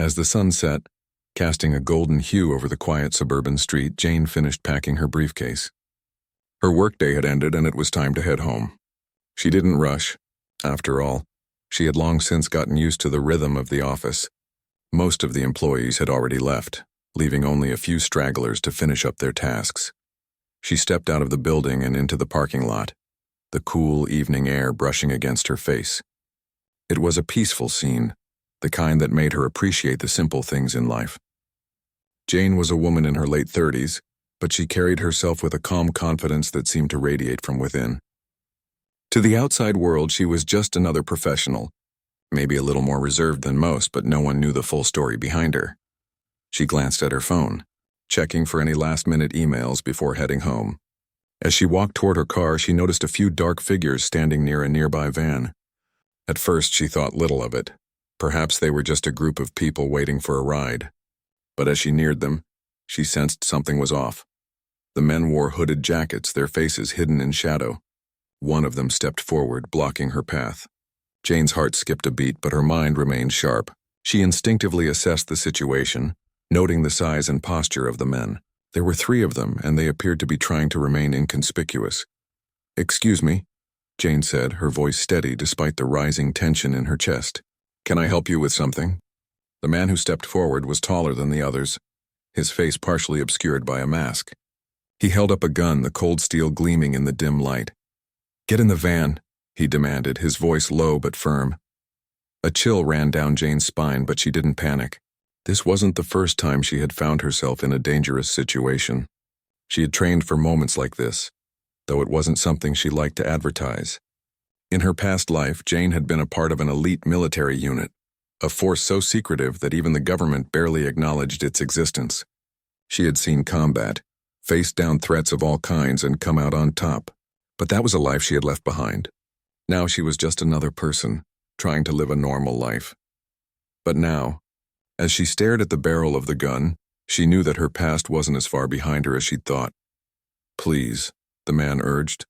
As the sun set, casting a golden hue over the quiet suburban street, Jane finished packing her briefcase. Her workday had ended and it was time to head home. She didn't rush. After all, she had long since gotten used to the rhythm of the office. Most of the employees had already left, leaving only a few stragglers to finish up their tasks. She stepped out of the building and into the parking lot, the cool evening air brushing against her face. It was a peaceful scene, the kind that made her appreciate the simple things in life. Jane was a woman in her late 30s, but she carried herself with a calm confidence that seemed to radiate from within. To the outside world, she was just another professional, maybe a little more reserved than most, but no one knew the full story behind her. She glanced at her phone, checking for any last-minute emails before heading home. As she walked toward her car, she noticed a few dark figures standing near a nearby van. At first, she thought little of it. Perhaps they were just a group of people waiting for a ride. But as she neared them, she sensed something was off. The men wore hooded jackets, their faces hidden in shadow. One of them stepped forward, blocking her path. Jane's heart skipped a beat, but her mind remained sharp. She instinctively assessed the situation, noting the size and posture of the men. There were 3 of them, and they appeared to be trying to remain inconspicuous. "Excuse me," Jane said, her voice steady despite the rising tension in her chest. "Can I help you with something?" The man who stepped forward was taller than the others, his face partially obscured by a mask. He held up a gun, the cold steel gleaming in the dim light. "Get in the van," he demanded, his voice low but firm. A chill ran down Jane's spine, but she didn't panic. This wasn't the first time she had found herself in a dangerous situation. She had trained for moments like this, though it wasn't something she liked to advertise. In her past life, Jane had been a part of an elite military unit, a force so secretive that even the government barely acknowledged its existence. She had seen combat, faced down threats of all kinds, and come out on top. But that was a life she had left behind. Now she was just another person, trying to live a normal life. But now, as she stared at the barrel of the gun, she knew that her past wasn't as far behind her as she'd thought. "Please," the man urged.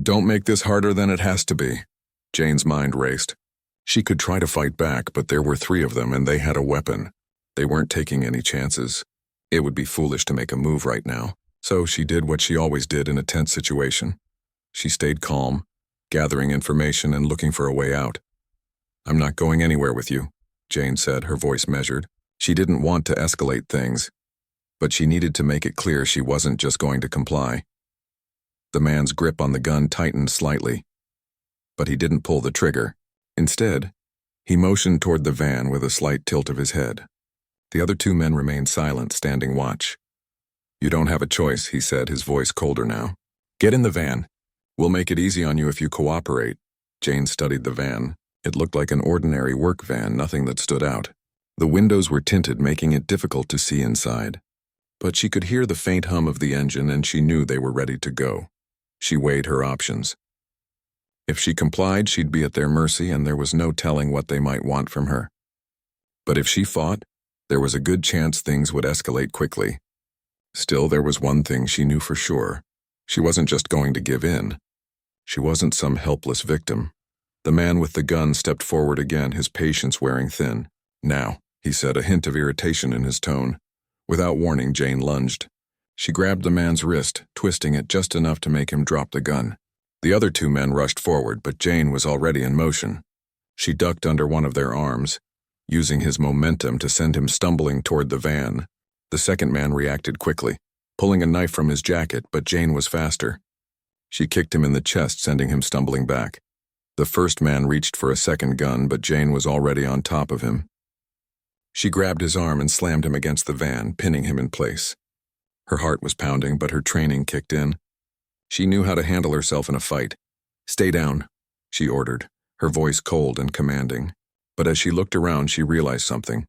"Don't make this harder than it has to be." Jane's mind raced. She could try to fight back, but there were 3 of them and they had a weapon. They weren't taking any chances. It would be foolish to make a move right now. So she did what she always did in a tense situation. She stayed calm, gathering information and looking for a way out. "I'm not going anywhere with you," Jane said, her voice measured. She didn't want to escalate things, but she needed to make it clear she wasn't just going to comply. The man's grip on the gun tightened slightly, but he didn't pull the trigger. Instead, he motioned toward the van with a slight tilt of his head. The other 2 men remained silent, standing watch. "You don't have a choice," he said, his voice colder now. "Get in the van. We'll make it easy on you if you cooperate." Jane studied the van. It looked like an ordinary work van, nothing that stood out. The windows were tinted, making it difficult to see inside. But she could hear the faint hum of the engine and she knew they were ready to go. She weighed her options. If she complied, she'd be at their mercy and there was no telling what they might want from her. But if she fought, there was a good chance things would escalate quickly. Still, there was one thing she knew for sure. She wasn't just going to give in. She wasn't some helpless victim. The man with the gun stepped forward again, his patience wearing thin. "Now," he said, a hint of irritation in his tone. Without warning, Jane lunged. She grabbed the man's wrist, twisting it just enough to make him drop the gun. The other 2 men rushed forward, but Jane was already in motion. She ducked under one of their arms, using his momentum to send him stumbling toward the van. The second man reacted quickly, pulling a knife from his jacket, but Jane was faster. She kicked him in the chest, sending him stumbling back. The first man reached for a second gun, but Jane was already on top of him. She grabbed his arm and slammed him against the van, pinning him in place. Her heart was pounding, but her training kicked in. She knew how to handle herself in a fight. "Stay down," she ordered, her voice cold and commanding. But as she looked around, she realized something.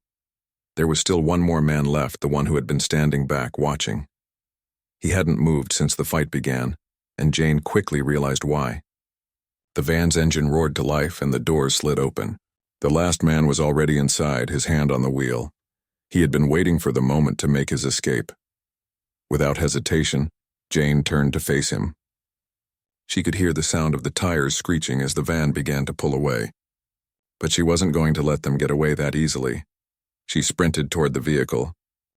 There was still one more man left, the one who had been standing back, watching. He hadn't moved since the fight began, and Jane quickly realized why. The van's engine roared to life and the doors slid open. The last man was already inside, his hand on the wheel. He had been waiting for the moment to make his escape. Without hesitation, Jane turned to face him. She could hear the sound of the tires screeching as the van began to pull away. But she wasn't going to let them get away that easily. She sprinted toward the vehicle,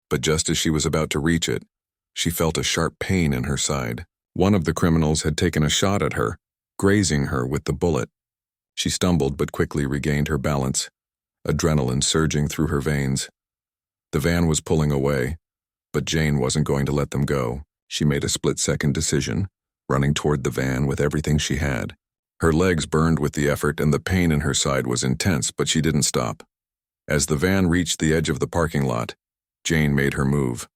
but just as she was about to reach it, she felt a sharp pain in her side. One of the criminals had taken a shot at her, grazing her with the bullet. She stumbled but quickly regained her balance, adrenaline surging through her veins. The van was pulling away, but Jane wasn't going to let them go. She made a split-second decision, running toward the van with everything she had. Her legs burned with the effort and the pain in her side was intense, but she didn't stop. As the van reached the edge of the parking lot, Jane made her move.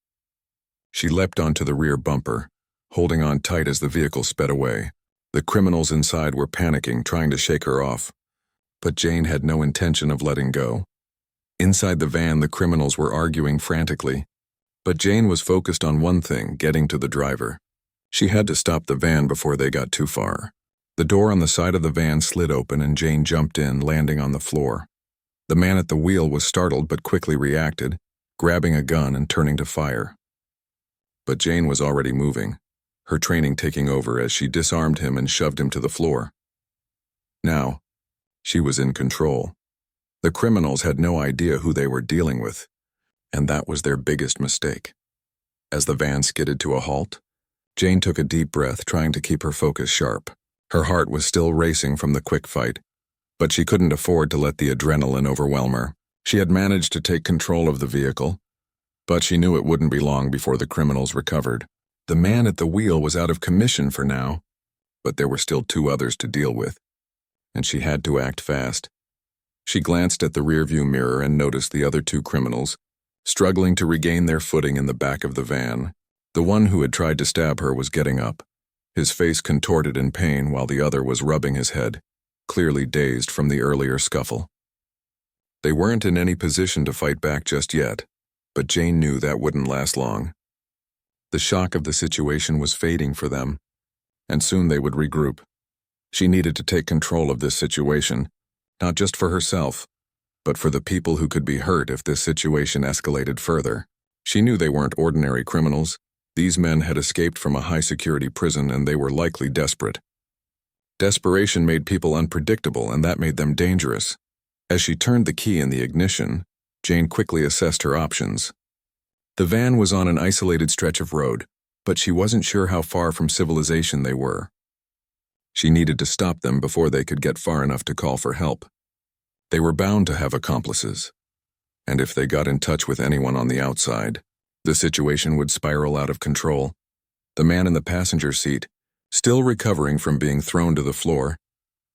She leapt onto the rear bumper, holding on tight as the vehicle sped away. The criminals inside were panicking, trying to shake her off, but Jane had no intention of letting go. Inside the van, the criminals were arguing frantically, but Jane was focused on one thing, getting to the driver. She had to stop the van before they got too far. The door on the side of the van slid open and Jane jumped in, landing on the floor. The man at the wheel was startled but quickly reacted, grabbing a gun and turning to fire. But Jane was already moving, her training taking over as she disarmed him and shoved him to the floor. Now, she was in control. The criminals had no idea who they were dealing with, and that was their biggest mistake. As the van skidded to a halt, Jane took a deep breath, trying to keep her focus sharp. Her heart was still racing from the quick fight, but she couldn't afford to let the adrenaline overwhelm her. She had managed to take control of the vehicle, but she knew it wouldn't be long before the criminals recovered. The man at the wheel was out of commission for now, but there were still two others to deal with, and she had to act fast. She glanced at the rearview mirror and noticed the other two criminals, struggling to regain their footing in the back of the van. The one who had tried to stab her was getting up, his face contorted in pain while the other was rubbing his head, clearly dazed from the earlier scuffle. They weren't in any position to fight back just yet, but Jane knew that wouldn't last long. The shock of the situation was fading for them, and soon they would regroup. She needed to take control of this situation, not just for herself, but for the people who could be hurt if this situation escalated further. She knew they weren't ordinary criminals. These men had escaped from a high-security prison and they were likely desperate. Desperation made people unpredictable, and that made them dangerous. As she turned the key in the ignition, Jane quickly assessed her options. The van was on an isolated stretch of road, but she wasn't sure how far from civilization they were. She needed to stop them before they could get far enough to call for help. They were bound to have accomplices, and if they got in touch with anyone on the outside, the situation would spiral out of control. The man in the passenger seat, still recovering from being thrown to the floor,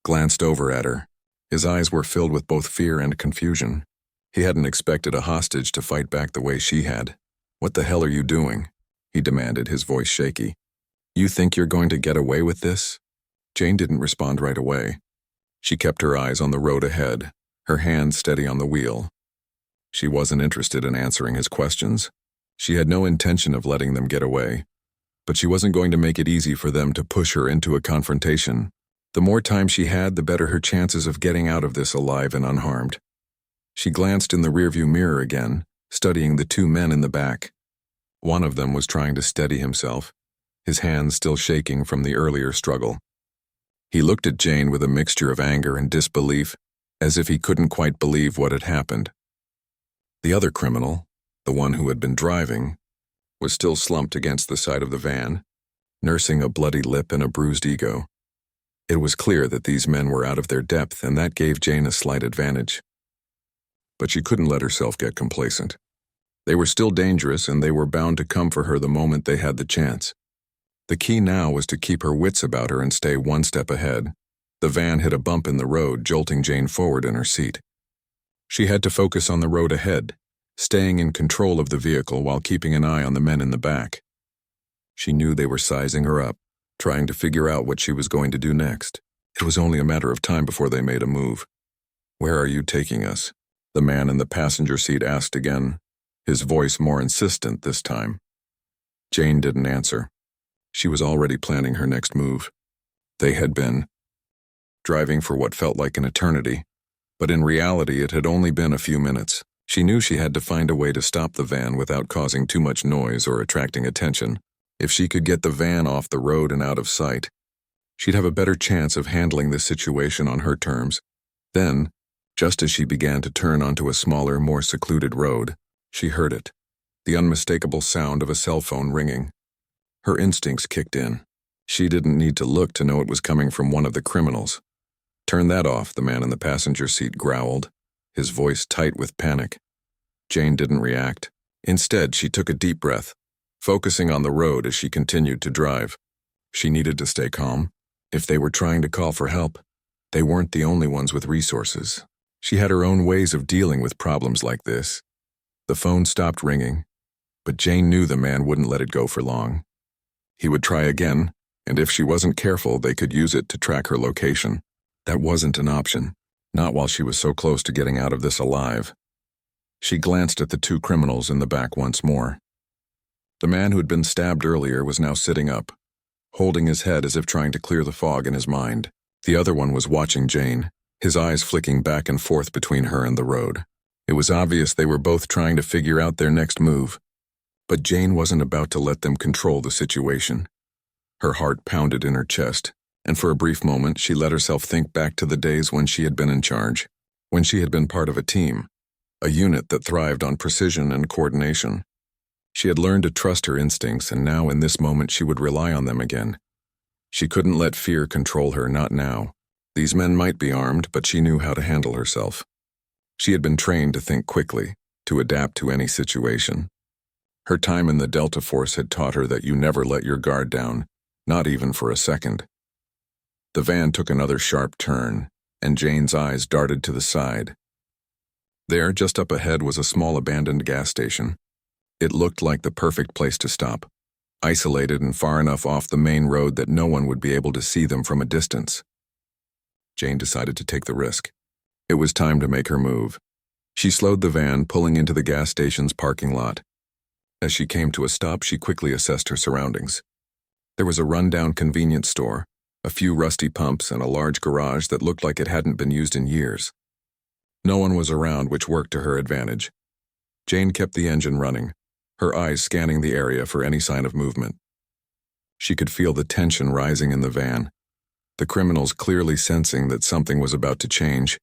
glanced over at her. His eyes were filled with both fear and confusion. He hadn't expected a hostage to fight back the way she had. "What the hell are you doing?" he demanded, his voice shaky. "You think you're going to get away with this?" Jane didn't respond right away. She kept her eyes on the road ahead, her hands steady on the wheel. She wasn't interested in answering his questions. She had no intention of letting them get away, but she wasn't going to make it easy for them to push her into a confrontation. The more time she had, the better her chances of getting out of this alive and unharmed. She glanced in the rearview mirror again, studying the two men in the back. One of them was trying to steady himself, his hands still shaking from the earlier struggle. He looked at Jane with a mixture of anger and disbelief, as if he couldn't quite believe what had happened. The other criminal, the one who had been driving, was still slumped against the side of the van, nursing a bloody lip and a bruised ego. It was clear that these men were out of their depth, and that gave Jane a slight advantage. But she couldn't let herself get complacent. They were still dangerous, and they were bound to come for her the moment they had the chance. The key now was to keep her wits about her and stay one step ahead. The van hit a bump in the road, jolting Jane forward in her seat. She had to focus on the road ahead, staying in control of the vehicle while keeping an eye on the men in the back. She knew they were sizing her up, trying to figure out what she was going to do next. It was only a matter of time before they made a move. "Where are you taking us?" the man in the passenger seat asked again, his voice more insistent this time. Jane didn't answer. She was already planning her next move. They had been driving for what felt like an eternity, but in reality it had only been a few minutes. She knew she had to find a way to stop the van without causing too much noise or attracting attention. If she could get the van off the road and out of sight, she'd have a better chance of handling this situation on her terms. Then, Just as she began to turn onto a smaller, more secluded road, she heard it, the unmistakable sound of a cell phone ringing. Her instincts kicked in. She didn't need to look to know it was coming from one of the criminals. "Turn that off," the man in the passenger seat growled, his voice tight with panic. Jane didn't react. Instead, she took a deep breath, focusing on the road as she continued to drive. She needed to stay calm. If they were trying to call for help, they weren't the only ones with resources. She had her own ways of dealing with problems like this. The phone stopped ringing, but Jane knew the man wouldn't let it go for long. He would try again, and if she wasn't careful, they could use it to track her location. That wasn't an option, not while she was so close to getting out of this alive. She glanced at the two criminals in the back once more. The man who had been stabbed earlier was now sitting up, holding his head as if trying to clear the fog in his mind. The other one was watching Jane, his eyes flicking back and forth between her and the road. It was obvious they were both trying to figure out their next move. But Jane wasn't about to let them control the situation. Her heart pounded in her chest, and for a brief moment she let herself think back to the days when she had been in charge, when she had been part of a team, a unit that thrived on precision and coordination. She had learned to trust her instincts, and now in this moment she would rely on them again. She couldn't let fear control her, not now. These men might be armed, but she knew how to handle herself. She had been trained to think quickly, to adapt to any situation. Her time in the Delta Force had taught her that you never let your guard down, not even for a second. The van took another sharp turn, and Jane's eyes darted to the side. There, just up ahead, was a small abandoned gas station. It looked like the perfect place to stop, isolated and far enough off the main road that no one would be able to see them from a distance. Jane decided to take the risk. It was time to make her move. She slowed the van, pulling into the gas station's parking lot. As she came to a stop, she quickly assessed her surroundings. There was a rundown convenience store, a few rusty pumps, and a large garage that looked like it hadn't been used in years. No one was around, which worked to her advantage. Jane kept the engine running, her eyes scanning the area for any sign of movement. She could feel the tension rising in the van, the criminals clearly sensing that something was about to change.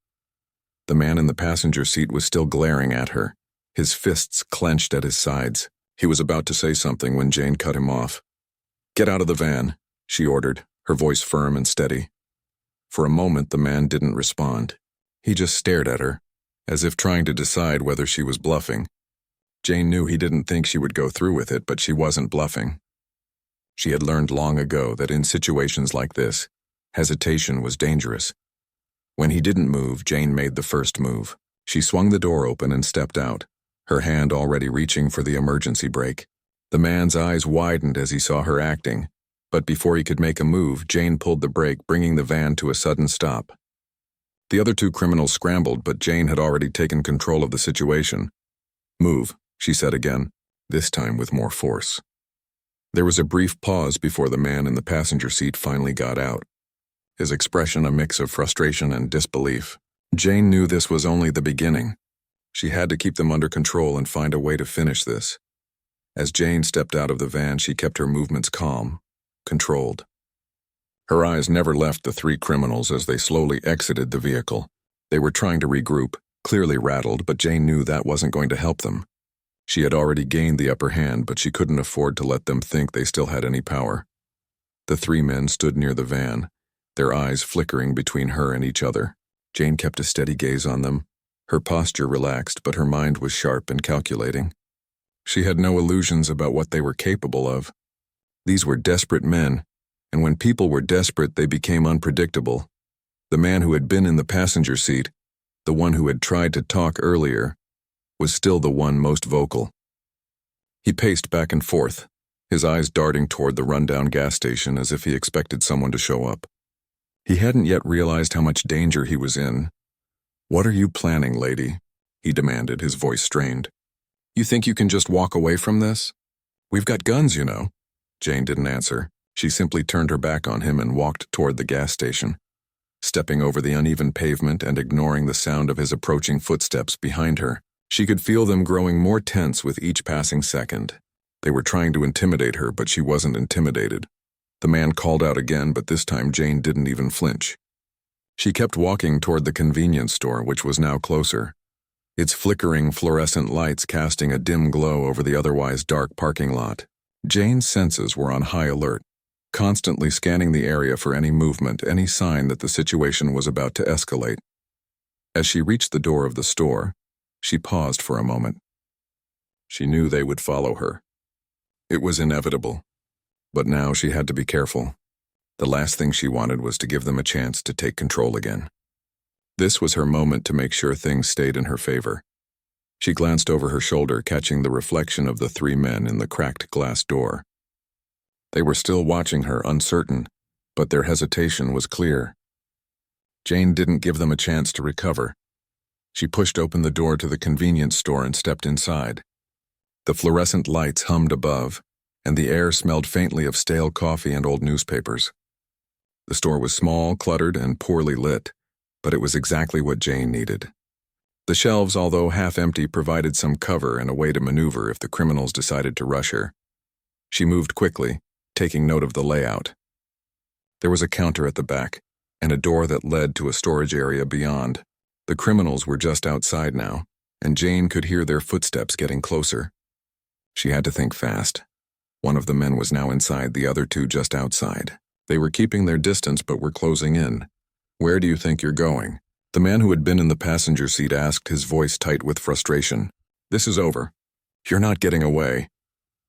The man in the passenger seat was still glaring at her, his fists clenched at his sides. He was about to say something when Jane cut him off. "Get out of the van," she ordered, her voice firm and steady. For a moment, the man didn't respond. He just stared at her, as if trying to decide whether she was bluffing. Jane knew he didn't think she would go through with it, but she wasn't bluffing. She had learned long ago that in situations like this, hesitation was dangerous. When he didn't move, Jane made the first move. She swung the door open and stepped out, her hand already reaching for the emergency brake. The man's eyes widened as he saw her acting, but before he could make a move, Jane pulled the brake, bringing the van to a sudden stop. The other two criminals scrambled, but Jane had already taken control of the situation. "Move," she said again, this time with more force. There was a brief pause before the man in the passenger seat finally got out, his expression a mix of frustration and disbelief. Jane knew this was only the beginning. She had to keep them under control and find a way to finish this. As Jane stepped out of the van, she kept her movements calm, controlled. Her eyes never left the three criminals as they slowly exited the vehicle. They were trying to regroup, clearly rattled, but Jane knew that wasn't going to help them. She had already gained the upper hand, but she couldn't afford to let them think they still had any power. The three men stood near the van, their eyes flickering between her and each other. Jane kept a steady gaze on them. Her posture relaxed, but her mind was sharp and calculating. She had no illusions about what they were capable of. These were desperate men, and when people were desperate, they became unpredictable. The man who had been in the passenger seat, the one who had tried to talk earlier, was still the one most vocal. He paced back and forth, his eyes darting toward the rundown gas station as if he expected someone to show up. He hadn't yet realized how much danger he was in. "What are you planning, lady?" he demanded, his voice strained. "You think you can just walk away from this? We've got guns, you know." Jane didn't answer. She simply turned her back on him and walked toward the gas station, stepping over the uneven pavement and ignoring the sound of his approaching footsteps behind her. She could feel them growing more tense with each passing second. They were trying to intimidate her, but she wasn't intimidated. The man called out again, but this time Jane didn't even flinch. She kept walking toward the convenience store, which was now closer, its flickering fluorescent lights casting a dim glow over the otherwise dark parking lot. Jane's senses were on high alert, constantly scanning the area for any movement, any sign that the situation was about to escalate. As she reached the door of the store, she paused for a moment. She knew they would follow her. It was inevitable, but now she had to be careful. The last thing she wanted was to give them a chance to take control again. This was her moment to make sure things stayed in her favor. She glanced over her shoulder, catching the reflection of the three men in the cracked glass door. They were still watching her, uncertain, but their hesitation was clear. Jane didn't give them a chance to recover. She pushed open the door to the convenience store and stepped inside. The fluorescent lights hummed above, and the air smelled faintly of stale coffee and old newspapers. The store was small, cluttered, and poorly lit, but it was exactly what Jane needed. The shelves, although half empty, provided some cover and a way to maneuver if the criminals decided to rush her. She moved quickly, taking note of the layout. There was a counter at the back, and a door that led to a storage area beyond. The criminals were just outside now, and Jane could hear their footsteps getting closer. She had to think fast. One of the men was now inside, the other two just outside. They were keeping their distance but were closing in. "Where do you think you're going?" The man who had been in the passenger seat asked, his voice tight with frustration. "This is over. You're not getting away."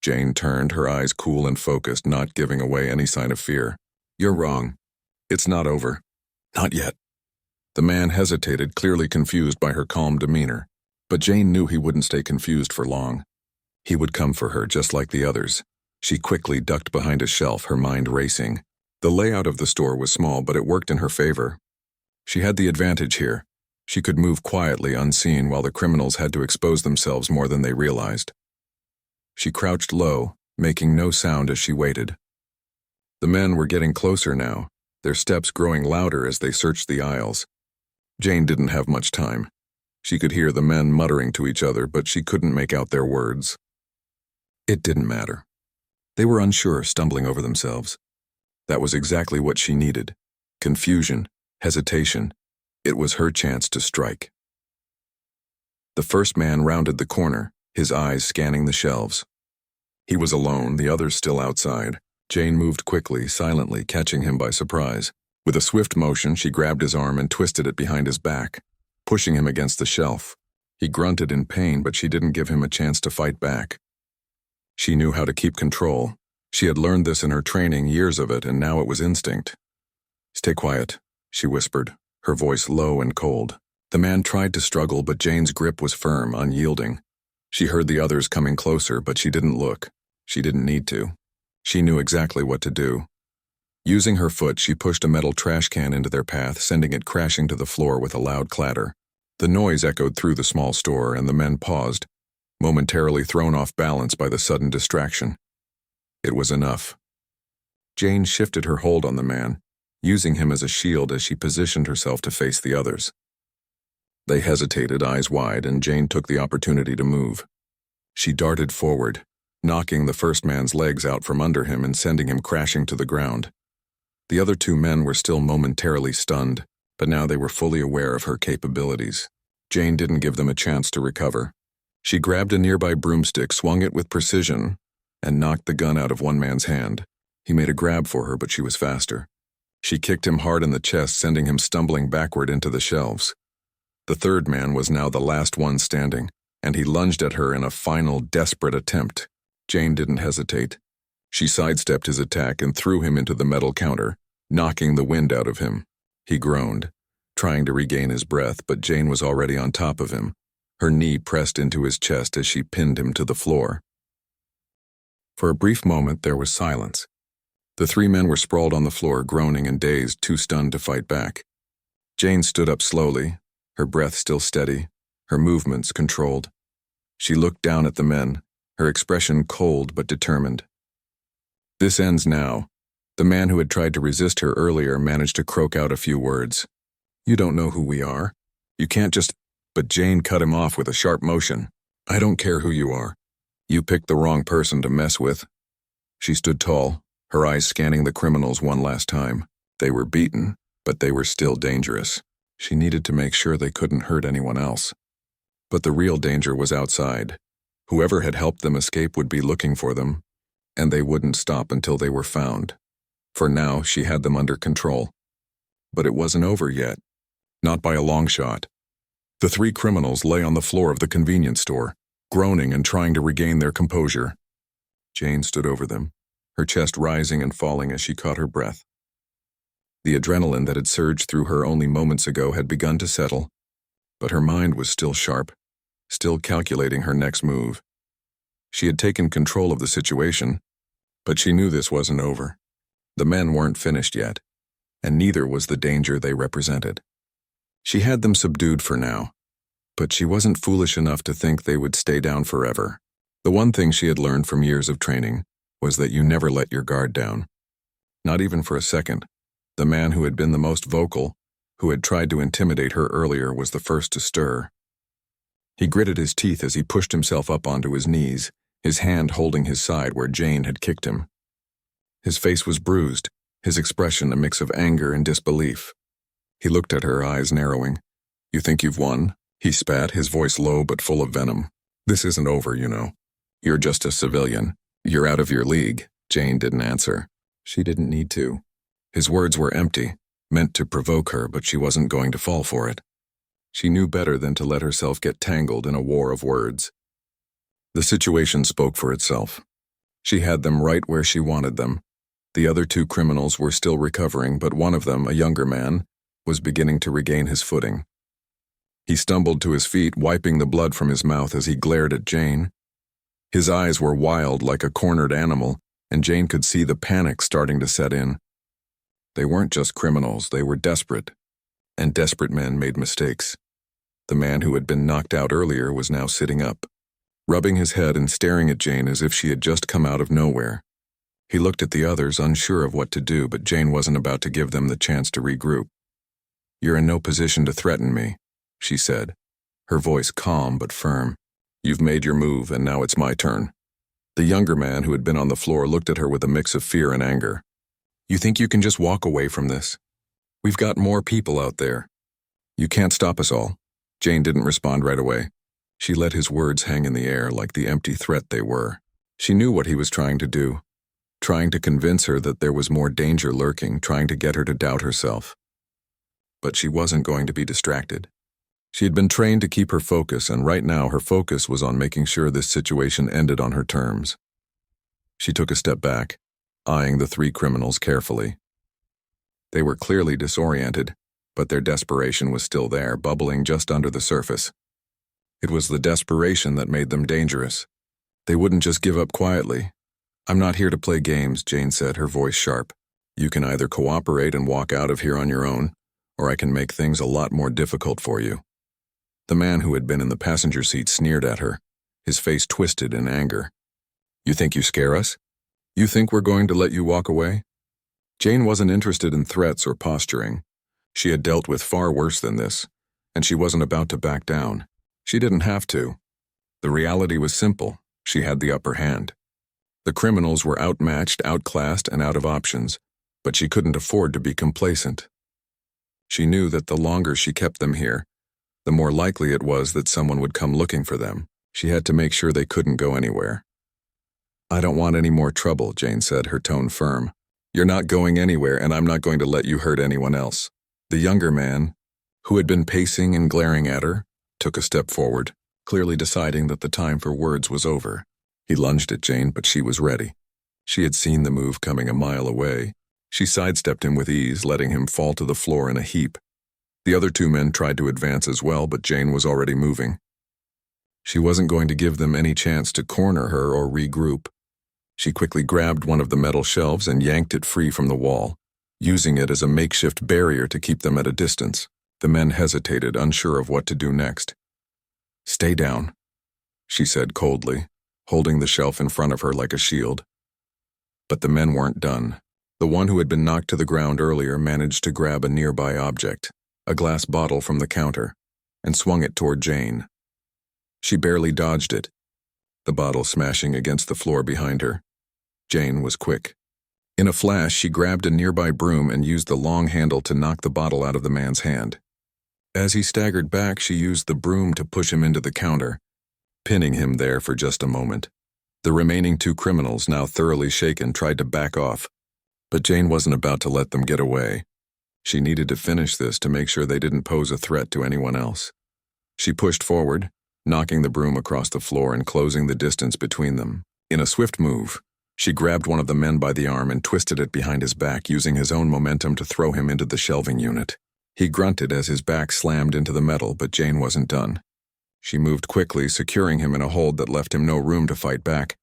Jane turned, her eyes cool and focused, not giving away any sign of fear. "You're wrong. It's not over. Not yet." The man hesitated, clearly confused by her calm demeanor. But Jane knew he wouldn't stay confused for long. He would come for her, just like the others. She quickly ducked behind a shelf, her mind racing. The layout of the store was small, but it worked in her favor. She had the advantage here. She could move quietly, unseen, while the criminals had to expose themselves more than they realized. She crouched low, making no sound as she waited. The men were getting closer now, their steps growing louder as they searched the aisles. Jane didn't have much time. She could hear the men muttering to each other, but she couldn't make out their words. It didn't matter. They were unsure, stumbling over themselves. That was exactly what she needed. Confusion, hesitation. It was her chance to strike. The first man rounded the corner, his eyes scanning the shelves. He was alone, the others still outside. Jane moved quickly, silently, catching him by surprise. With a swift motion, she grabbed his arm and twisted it behind his back, pushing him against the shelf. He grunted in pain, but she didn't give him a chance to fight back. She knew how to keep control. She had learned this in her training, years of it, and now it was instinct. "Stay quiet," she whispered, her voice low and cold. The man tried to struggle, but Jane's grip was firm, unyielding. She heard the others coming closer, but she didn't look. She didn't need to. She knew exactly what to do. Using her foot, she pushed a metal trash can into their path, sending it crashing to the floor with a loud clatter. The noise echoed through the small store, and the men paused, momentarily thrown off balance by the sudden distraction. It was enough. Jane shifted her hold on the man, using him as a shield as she positioned herself to face the others. They hesitated, eyes wide, and Jane took the opportunity to move. She darted forward, knocking the first man's legs out from under him and sending him crashing to the ground. The other two men were still momentarily stunned, but now they were fully aware of her capabilities. Jane didn't give them a chance to recover. She grabbed a nearby broomstick, swung it with precision, and knocked the gun out of one man's hand. He made a grab for her, but she was faster. She kicked him hard in the chest, sending him stumbling backward into the shelves. The third man was now the last one standing, and he lunged at her in a final, desperate attempt. Jane didn't hesitate. She sidestepped his attack and threw him into the metal counter, knocking the wind out of him. He groaned, trying to regain his breath, but Jane was already on top of him. Her knee pressed into his chest as she pinned him to the floor. For a brief moment, there was silence. The three men were sprawled on the floor, groaning and dazed, too stunned to fight back. Jane stood up slowly, her breath still steady, her movements controlled. She looked down at the men, her expression cold but determined. "This ends now." The man who had tried to resist her earlier managed to croak out a few words. "You don't know who we are. You can't just—" But Jane cut him off with a sharp motion. "I don't care who you are. You picked the wrong person to mess with." She stood tall, her eyes scanning the criminals one last time. They were beaten, But they were still dangerous. She needed to make sure they couldn't hurt anyone else. But the real danger was outside. Whoever had helped them escape would be looking for them, and they wouldn't stop until they were found. For now, she had them under control. But it wasn't over yet. Not by a long shot. The three criminals lay on the floor of the convenience store, groaning and trying to regain their composure. Jane stood over them, her chest rising and falling as she caught her breath. The adrenaline that had surged through her only moments ago had begun to settle, but her mind was still sharp, still calculating her next move. She had taken control of the situation, but she knew this wasn't over. The men weren't finished yet, and neither was the danger they represented. She had them subdued for now, but she wasn't foolish enough to think they would stay down forever. The one thing she had learned from years of training was that you never let your guard down. Not even for a second. The man who had been the most vocal, who had tried to intimidate her earlier, was the first to stir. He gritted his teeth as he pushed himself up onto his knees, his hand holding his side where Jane had kicked him. His face was bruised, his expression a mix of anger and disbelief. He looked at her, eyes narrowing. "You think you've won?" He spat, his voice low but full of venom. "This isn't over, you know. You're just a civilian. You're out of your league." Jane didn't answer. She didn't need to. His words were empty, meant to provoke her, but she wasn't going to fall for it. She knew better than to let herself get tangled in a war of words. The situation spoke for itself. She had them right where she wanted them. The other two criminals were still recovering, but one of them, a younger man, was beginning to regain his footing. He stumbled to his feet, wiping the blood from his mouth as he glared at Jane. His eyes were wild like a cornered animal, and Jane could see the panic starting to set in. They weren't just criminals, they were desperate, and desperate men made mistakes. The man who had been knocked out earlier was now sitting up, rubbing his head and staring at Jane as if she had just come out of nowhere. He looked at the others, unsure of what to do, but Jane wasn't about to give them the chance to regroup. "You're in no position to threaten me," she said, her voice calm but firm. "You've made your move, and now it's my turn." The younger man who had been on the floor looked at her with a mix of fear and anger. "You think you can just walk away from this? We've got more people out there. You can't stop us all." Jane didn't respond right away. She let his words hang in the air like the empty threat they were. She knew what he was trying to do, trying to convince her that there was more danger lurking, trying to get her to doubt herself. But she wasn't going to be distracted. She had been trained to keep her focus, and right now her focus was on making sure this situation ended on her terms. She took a step back, eyeing the three criminals carefully. They were clearly disoriented, but their desperation was still there, bubbling just under the surface. It was the desperation that made them dangerous. They wouldn't just give up quietly. "I'm not here to play games," Jane said, her voice sharp. "You can either cooperate and walk out of here on your own, or I can make things a lot more difficult for you." The man who had been in the passenger seat sneered at her, his face twisted in anger. "You think you scare us? You think we're going to let you walk away?" Jane wasn't interested in threats or posturing. She had dealt with far worse than this, and she wasn't about to back down. She didn't have to. The reality was simple. She had the upper hand. The criminals were outmatched, outclassed, and out of options, but she couldn't afford to be complacent. She knew that the longer she kept them here, the more likely it was that someone would come looking for them. She had to make sure they couldn't go anywhere. "I don't want any more trouble," Jane said, her tone firm. "You're not going anywhere, and I'm not going to let you hurt anyone else." The younger man, who had been pacing and glaring at her, took a step forward, clearly deciding that the time for words was over. He lunged at Jane, but she was ready. She had seen the move coming a mile away. She sidestepped him with ease, letting him fall to the floor in a heap. The other two men tried to advance as well, but Jane was already moving. She wasn't going to give them any chance to corner her or regroup. She quickly grabbed one of the metal shelves and yanked it free from the wall, using it as a makeshift barrier to keep them at a distance. The men hesitated, unsure of what to do next. "Stay down," she said coldly, holding the shelf in front of her like a shield. But the men weren't done. The one who had been knocked to the ground earlier managed to grab a nearby object, a glass bottle from the counter, and swung it toward Jane. She barely dodged it, the bottle smashing against the floor behind her. Jane was quick. In a flash, she grabbed a nearby broom and used the long handle to knock the bottle out of the man's hand. As he staggered back, she used the broom to push him into the counter, pinning him there for just a moment. The remaining two criminals, now thoroughly shaken, tried to back off, but Jane wasn't about to let them get away. She needed to finish this to make sure they didn't pose a threat to anyone else. She pushed forward, knocking the broom across the floor and closing the distance between them. In a swift move, she grabbed one of the men by the arm and twisted it behind his back, using his own momentum to throw him into the shelving unit. He grunted as his back slammed into the metal, but Jane wasn't done. She moved quickly, securing him in a hold that left him no room to fight back.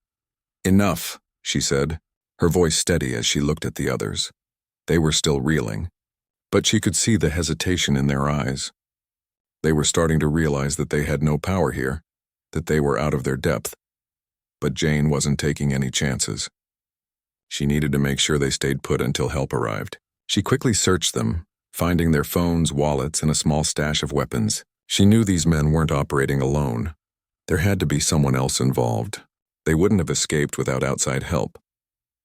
"Enough," she said, her voice steady as she looked at the others. They were still reeling, but she could see the hesitation in their eyes. They were starting to realize that they had no power here, that they were out of their depth. But Jane wasn't taking any chances. She needed to make sure they stayed put until help arrived. She quickly searched them, finding their phones, wallets, and a small stash of weapons. She knew these men weren't operating alone. There had to be someone else involved. They wouldn't have escaped without outside help.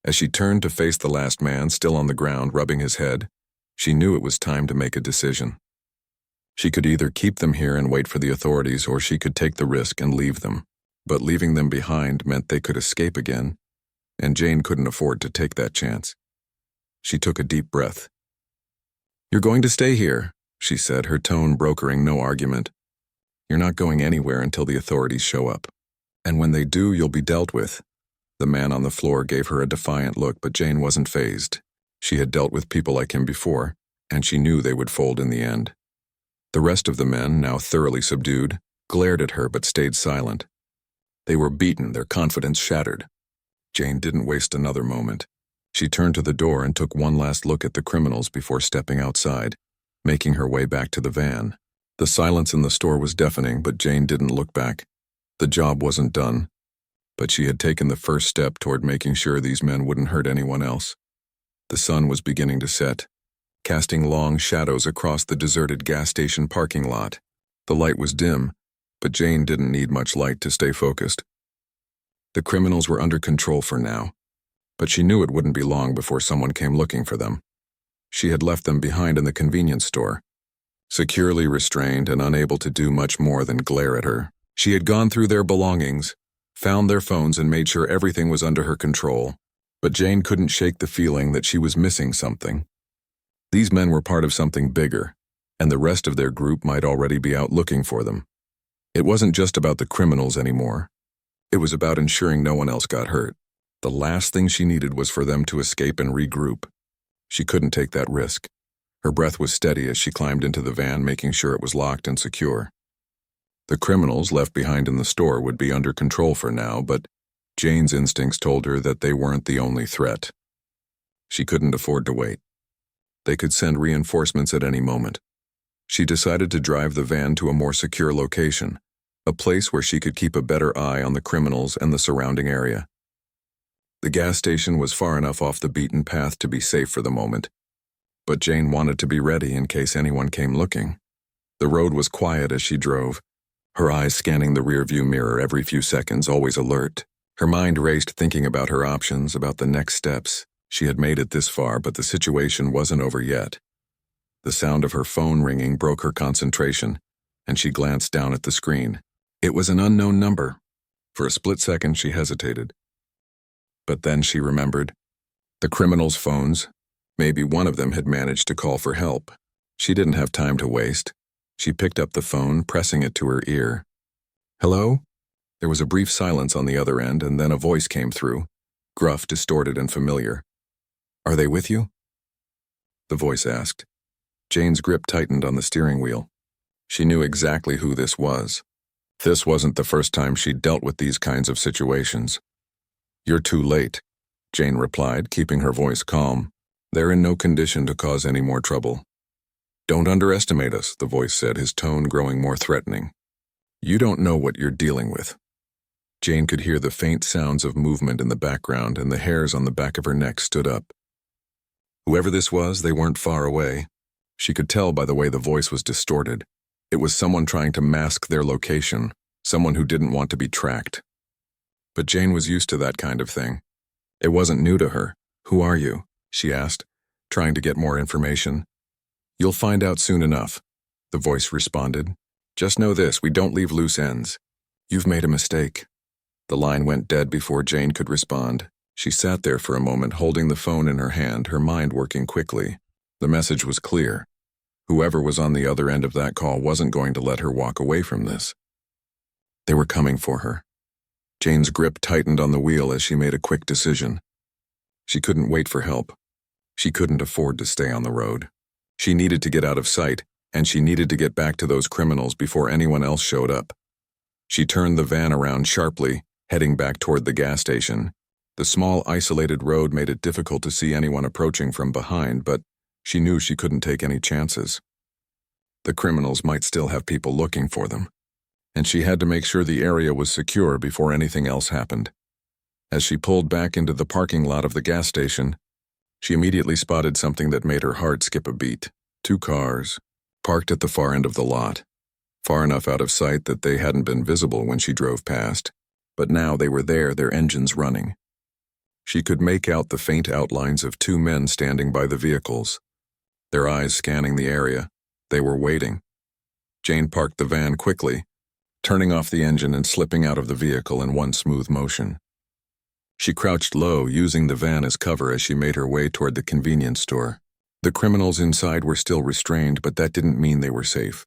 As she turned to face the last man, still on the ground, rubbing his head, she knew it was time to make a decision. She could either keep them here and wait for the authorities, or she could take the risk and leave them. But leaving them behind meant they could escape again, and Jane couldn't afford to take that chance. She took a deep breath. "You're going to stay here," she said, her tone brokering no argument. "You're not going anywhere until the authorities show up. And when they do, you'll be dealt with." The man on the floor gave her a defiant look, but Jane wasn't fazed. She had dealt with people like him before, and she knew they would fold in the end. The rest of the men, now thoroughly subdued, glared at her but stayed silent. They were beaten, their confidence shattered. Jane didn't waste another moment. She turned to the door and took one last look at the criminals before stepping outside, making her way back to the van. The silence in the store was deafening, but Jane didn't look back. The job wasn't done, but she had taken the first step toward making sure these men wouldn't hurt anyone else. The sun was beginning to set, casting long shadows across the deserted gas station parking lot. The light was dim, but Jane didn't need much light to stay focused. The criminals were under control for now, but she knew it wouldn't be long before someone came looking for them. She had left them behind in the convenience store, securely restrained and unable to do much more than glare at her. She had gone through their belongings, found their phones, and made sure everything was under her control, but Jane couldn't shake the feeling that she was missing something. These men were part of something bigger, and the rest of their group might already be out looking for them. It wasn't just about the criminals anymore. It was about ensuring no one else got hurt. The last thing she needed was for them to escape and regroup. She couldn't take that risk. Her breath was steady as she climbed into the van, making sure it was locked and secure. The criminals left behind in the store would be under control for now, but Jane's instincts told her that they weren't the only threat. She couldn't afford to wait. They could send reinforcements at any moment. She decided to drive the van to a more secure location, a place where she could keep a better eye on the criminals and the surrounding area. The gas station was far enough off the beaten path to be safe for the moment, but Jane wanted to be ready in case anyone came looking. The road was quiet as she drove, her eyes scanning the rearview mirror every few seconds, always alert. Her mind raced, thinking about her options, about the next steps. She had made it this far, but the situation wasn't over yet. The sound of her phone ringing broke her concentration, and she glanced down at the screen. It was an unknown number. For a split second, she hesitated. But then she remembered. The criminals' phones. Maybe one of them had managed to call for help. She didn't have time to waste. She picked up the phone, pressing it to her ear. "Hello?" There was a brief silence on the other end, and then a voice came through, gruff, distorted, and familiar. "Are they with you?" The voice asked. Jane's grip tightened on the steering wheel. She knew exactly who this was. This wasn't the first time she'd dealt with these kinds of situations. "You're too late," Jane replied, keeping her voice calm. "They're in no condition to cause any more trouble." "Don't underestimate us," the voice said, his tone growing more threatening. "You don't know what you're dealing with." Jane could hear the faint sounds of movement in the background, and the hairs on the back of her neck stood up. Whoever this was, they weren't far away. She could tell by the way the voice was distorted. It was someone trying to mask their location, someone who didn't want to be tracked. But Jane was used to that kind of thing. It wasn't new to her. "Who are you?" she asked, trying to get more information. "You'll find out soon enough," the voice responded. "Just know this, we don't leave loose ends. You've made a mistake." The line went dead before Jane could respond. She sat there for a moment, holding the phone in her hand, her mind working quickly. The message was clear. Whoever was on the other end of that call wasn't going to let her walk away from this. They were coming for her. Jane's grip tightened on the wheel as she made a quick decision. She couldn't wait for help. She couldn't afford to stay on the road. She needed to get out of sight, and she needed to get back to those criminals before anyone else showed up. She turned the van around sharply, heading back toward the gas station. The small, isolated road made it difficult to see anyone approaching from behind, but she knew she couldn't take any chances. The criminals might still have people looking for them, and she had to make sure the area was secure before anything else happened. As she pulled back into the parking lot of the gas station, she immediately spotted something that made her heart skip a beat. 2 cars, parked at the far end of the lot, far enough out of sight that they hadn't been visible when she drove past, but now they were there, their engines running. She could make out the faint outlines of 2 men standing by the vehicles, their eyes scanning the area. They were waiting. Jane parked the van quickly, turning off the engine and slipping out of the vehicle in one smooth motion. She crouched low, using the van as cover as she made her way toward the convenience store. The criminals inside were still restrained, but that didn't mean they were safe.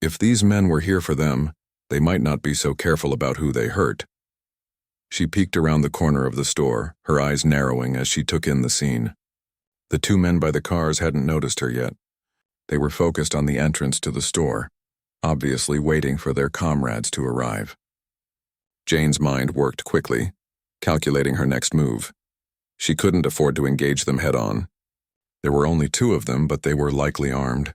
If these men were here for them, they might not be so careful about who they hurt. She peeked around the corner of the store, her eyes narrowing as she took in the scene. The 2 men by the cars hadn't noticed her yet. They were focused on the entrance to the store, obviously waiting for their comrades to arrive. Jane's mind worked quickly, calculating her next move. She couldn't afford to engage them head-on. There were only 2 of them, but they were likely armed.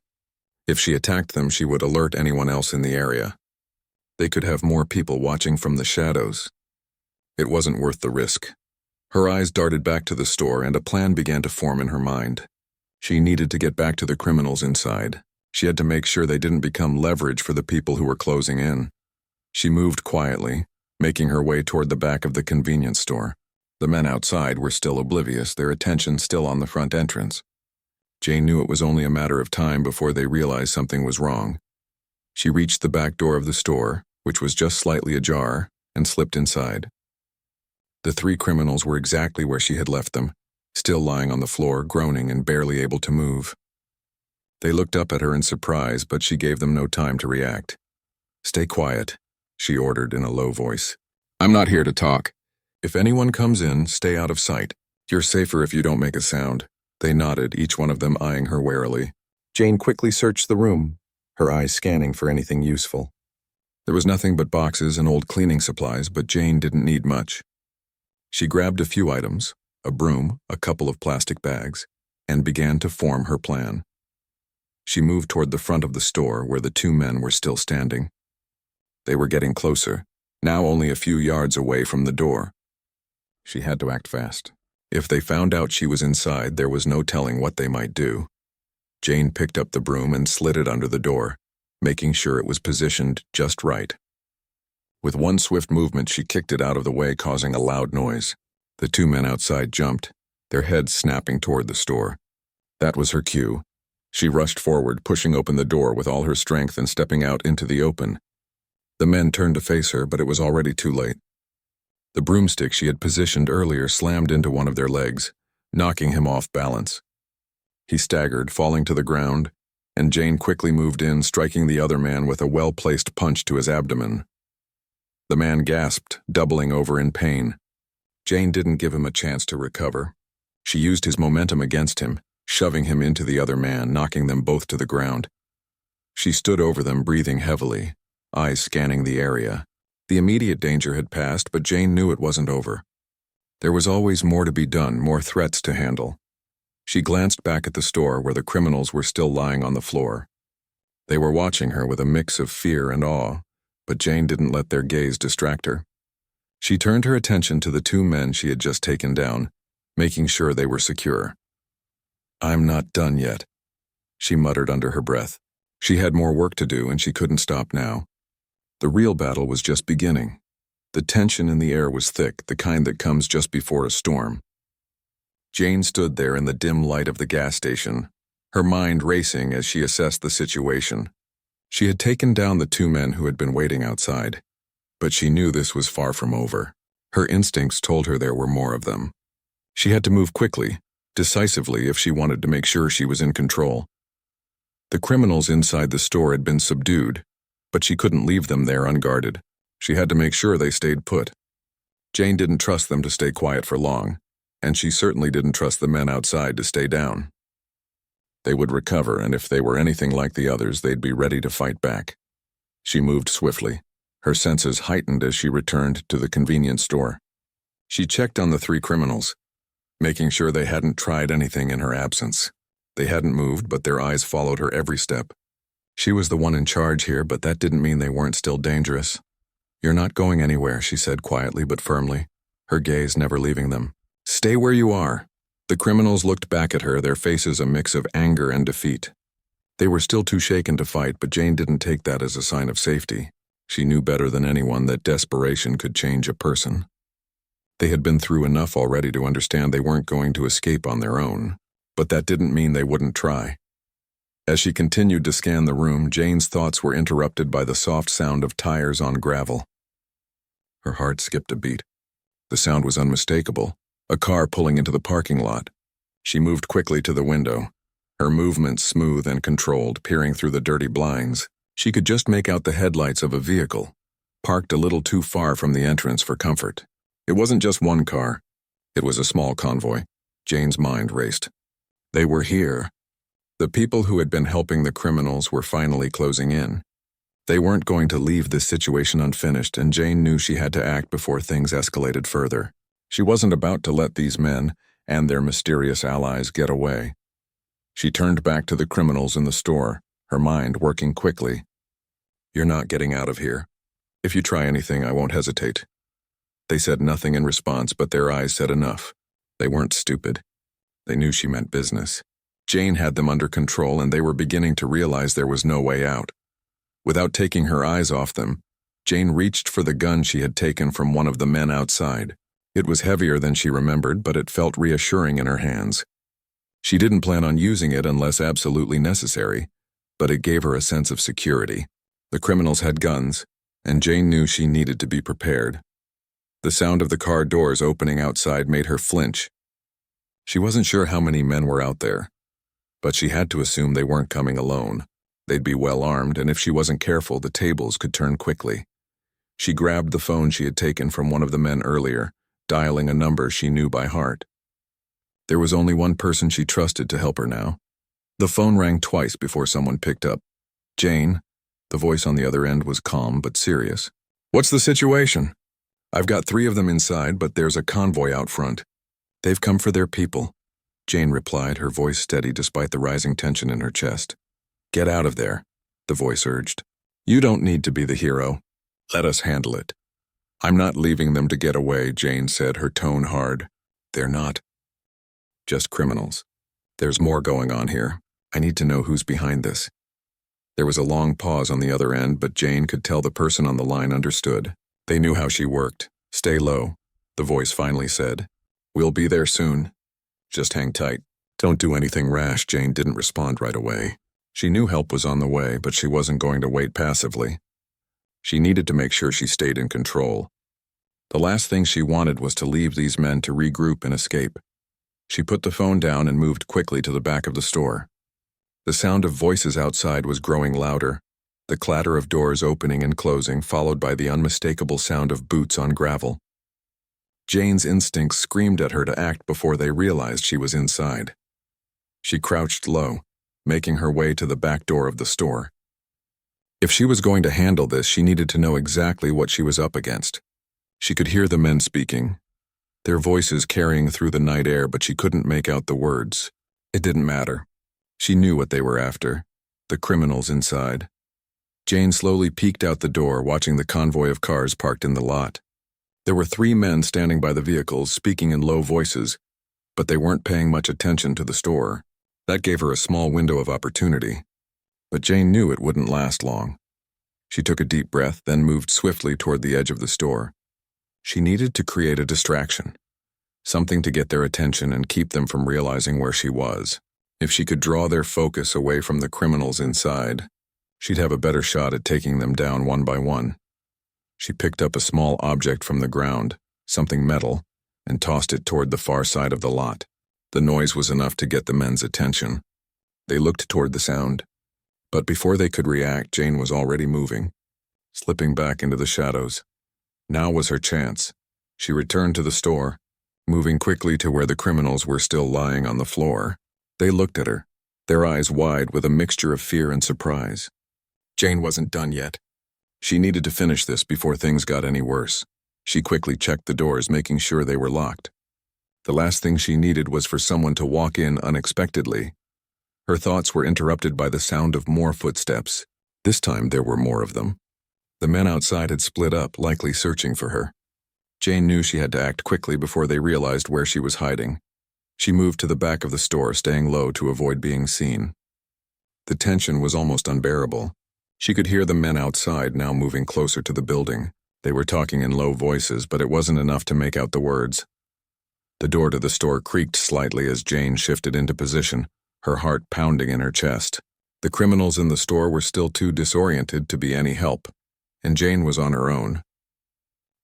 If she attacked them, she would alert anyone else in the area. They could have more people watching from the shadows. It wasn't worth the risk. Her eyes darted back to the store, and a plan began to form in her mind. She needed to get back to the criminals inside. She had to make sure they didn't become leverage for the people who were closing in. She moved quietly, making her way toward the back of the convenience store. The men outside were still oblivious, their attention still on the front entrance. Jane knew it was only a matter of time before they realized something was wrong. She reached the back door of the store, which was just slightly ajar, and slipped inside. The 3 criminals were exactly where she had left them, still lying on the floor, groaning and barely able to move. They looked up at her in surprise, but she gave them no time to react. "Stay quiet," she ordered in a low voice. "I'm not here to talk. If anyone comes in, stay out of sight. You're safer if you don't make a sound." They nodded, each one of them eyeing her warily. Jane quickly searched the room, her eyes scanning for anything useful. There was nothing but boxes and old cleaning supplies, but Jane didn't need much. She grabbed a few items, a broom, a couple of plastic bags, and began to form her plan. She moved toward the front of the store where the 2 men were still standing. They were getting closer, now only a few yards away from the door. She had to act fast. If they found out she was inside, there was no telling what they might do. Jane picked up the broom and slid it under the door, making sure it was positioned just right. With one swift movement, she kicked it out of the way, causing a loud noise. The 2 men outside jumped, their heads snapping toward the store. That was her cue. She rushed forward, pushing open the door with all her strength and stepping out into the open. The men turned to face her, but it was already too late. The broomstick she had positioned earlier slammed into one of their legs, knocking him off balance. He staggered, falling to the ground, and Jane quickly moved in, striking the other man with a well-placed punch to his abdomen. The man gasped, doubling over in pain. Jane didn't give him a chance to recover. She used his momentum against him, shoving him into the other man, knocking them both to the ground. She stood over them, breathing heavily, eyes scanning the area. The immediate danger had passed, but Jane knew it wasn't over. There was always more to be done, more threats to handle. She glanced back at the store where the criminals were still lying on the floor. They were watching her with a mix of fear and awe, but Jane didn't let their gaze distract her. She turned her attention to the 2 men she had just taken down, making sure they were secure. "I'm not done yet," she muttered under her breath. She had more work to do, and she couldn't stop now. The real battle was just beginning. The tension in the air was thick, the kind that comes just before a storm. Jane stood there in the dim light of the gas station, her mind racing as she assessed the situation. She had taken down the two men who had been waiting outside, but she knew this was far from over. Her instincts told her there were more of them. She had to move quickly, decisively if she wanted to make sure she was in control. The criminals inside the store had been subdued, but she couldn't leave them there unguarded. She had to make sure they stayed put. Jane didn't trust them to stay quiet for long, and she certainly didn't trust the men outside to stay down. They would recover, and if they were anything like the others, they'd be ready to fight back. She moved swiftly, her senses heightened as she returned to the convenience store. She checked on the three criminals, making sure they hadn't tried anything in her absence. They hadn't moved, but their eyes followed her every step. She was the one in charge here, but that didn't mean they weren't still dangerous. "You're not going anywhere," she said quietly but firmly, her gaze never leaving them. "Stay where you are." The criminals looked back at her, their faces a mix of anger and defeat. They were still too shaken to fight, but Jane didn't take that as a sign of safety. She knew better than anyone that desperation could change a person. They had been through enough already to understand they weren't going to escape on their own, but that didn't mean they wouldn't try. As she continued to scan the room, Jane's thoughts were interrupted by the soft sound of tires on gravel. Her heart skipped a beat. The sound was unmistakable, a car pulling into the parking lot. She moved quickly to the window, her movements smooth and controlled, peering through the dirty blinds. She could just make out the headlights of a vehicle, parked a little too far from the entrance for comfort. It wasn't just one car. It was a small convoy. Jane's mind raced. They were here. The people who had been helping the criminals were finally closing in. They weren't going to leave this situation unfinished, and Jane knew she had to act before things escalated further. She wasn't about to let these men and their mysterious allies get away. She turned back to the criminals in the store, her mind working quickly. "You're not getting out of here. If you try anything, I won't hesitate." They said nothing in response, but their eyes said enough. They weren't stupid. They knew she meant business. Jane had them under control, and they were beginning to realize there was no way out. Without taking her eyes off them, Jane reached for the gun she had taken from one of the men outside. It was heavier than she remembered, but it felt reassuring in her hands. She didn't plan on using it unless absolutely necessary, but it gave her a sense of security. The criminals had guns, and Jane knew she needed to be prepared. The sound of the car doors opening outside made her flinch. She wasn't sure how many men were out there, but she had to assume they weren't coming alone. They'd be well armed, and if she wasn't careful, the tables could turn quickly. She grabbed the phone she had taken from one of the men earlier, dialing a number she knew by heart. There was only one person she trusted to help her now. The phone rang twice before someone picked up. "Jane." The voice on the other end was calm but serious. "What's the situation?" "I've got 3 of them inside, but there's a convoy out front. They've come for their people," Jane replied, her voice steady despite the rising tension in her chest. "Get out of there," the voice urged. "You don't need to be the hero. Let us handle it." "I'm not leaving them to get away," Jane said, her tone hard. "They're not just criminals. There's more going on here. I need to know who's behind this." There was a long pause on the other end, but Jane could tell the person on the line understood. They knew how she worked. "Stay low," the voice finally said. "We'll be there soon. Just hang tight. Don't do anything rash." Jane didn't respond right away. She knew help was on the way, but she wasn't going to wait passively. She needed to make sure she stayed in control. The last thing she wanted was to leave these men to regroup and escape. She put the phone down and moved quickly to the back of the store. The sound of voices outside was growing louder, the clatter of doors opening and closing, followed by the unmistakable sound of boots on gravel. Jane's instincts screamed at her to act before they realized she was inside. She crouched low, making her way to the back door of the store. If she was going to handle this, she needed to know exactly what she was up against. She could hear the men speaking, their voices carrying through the night air, but she couldn't make out the words. It didn't matter. She knew what they were after, the criminals inside. Jane slowly peeked out the door, watching the convoy of cars parked in the lot. There were 3 men standing by the vehicles, speaking in low voices, but they weren't paying much attention to the store. That gave her a small window of opportunity. But Jane knew it wouldn't last long. She took a deep breath, then moved swiftly toward the edge of the store. She needed to create a distraction. something to get their attention and keep them from realizing where she was. If she could draw their focus away from the criminals inside, she'd have a better shot at taking them down one by one. She picked up a small object from the ground, something metal, and tossed it toward the far side of the lot. The noise was enough to get the men's attention. They looked toward the sound. But before they could react, Jane was already moving, slipping back into the shadows. Now was her chance. She returned to the store, moving quickly to where the criminals were still lying on the floor. They looked at her, their eyes wide with a mixture of fear and surprise. Jane wasn't done yet. She needed to finish this before things got any worse. She quickly checked the doors, making sure they were locked. The last thing she needed was for someone to walk in unexpectedly. Her thoughts were interrupted by the sound of more footsteps. This time there were more of them. The men outside had split up, likely searching for her. Jane knew she had to act quickly before they realized where she was hiding. She moved to the back of the store, staying low to avoid being seen. The tension was almost unbearable. She could hear the men outside now moving closer to the building. They were talking in low voices, but it wasn't enough to make out the words. The door to the store creaked slightly as Jane shifted into position, her heart pounding in her chest. The criminals in the store were still too disoriented to be any help, and Jane was on her own.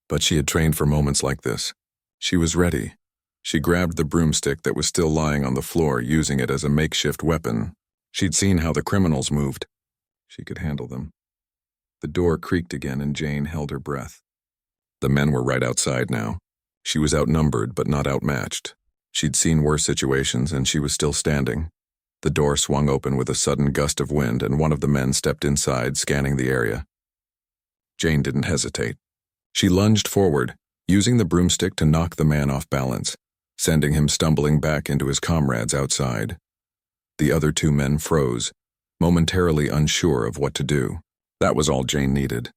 But she had trained for moments like this. She was ready. She grabbed the broomstick that was still lying on the floor, using it as a makeshift weapon. She'd seen how the criminals moved. She could handle them. The door creaked again and Jane held her breath. The men were right outside now. She was outnumbered but not outmatched. She'd seen worse situations and she was still standing. The door swung open with a sudden gust of wind and one of the men stepped inside, scanning the area. Jane didn't hesitate. She lunged forward, using the broomstick to knock the man off balance, sending him stumbling back into his comrades outside. The other two men froze, momentarily unsure of what to do. That was all Jane needed.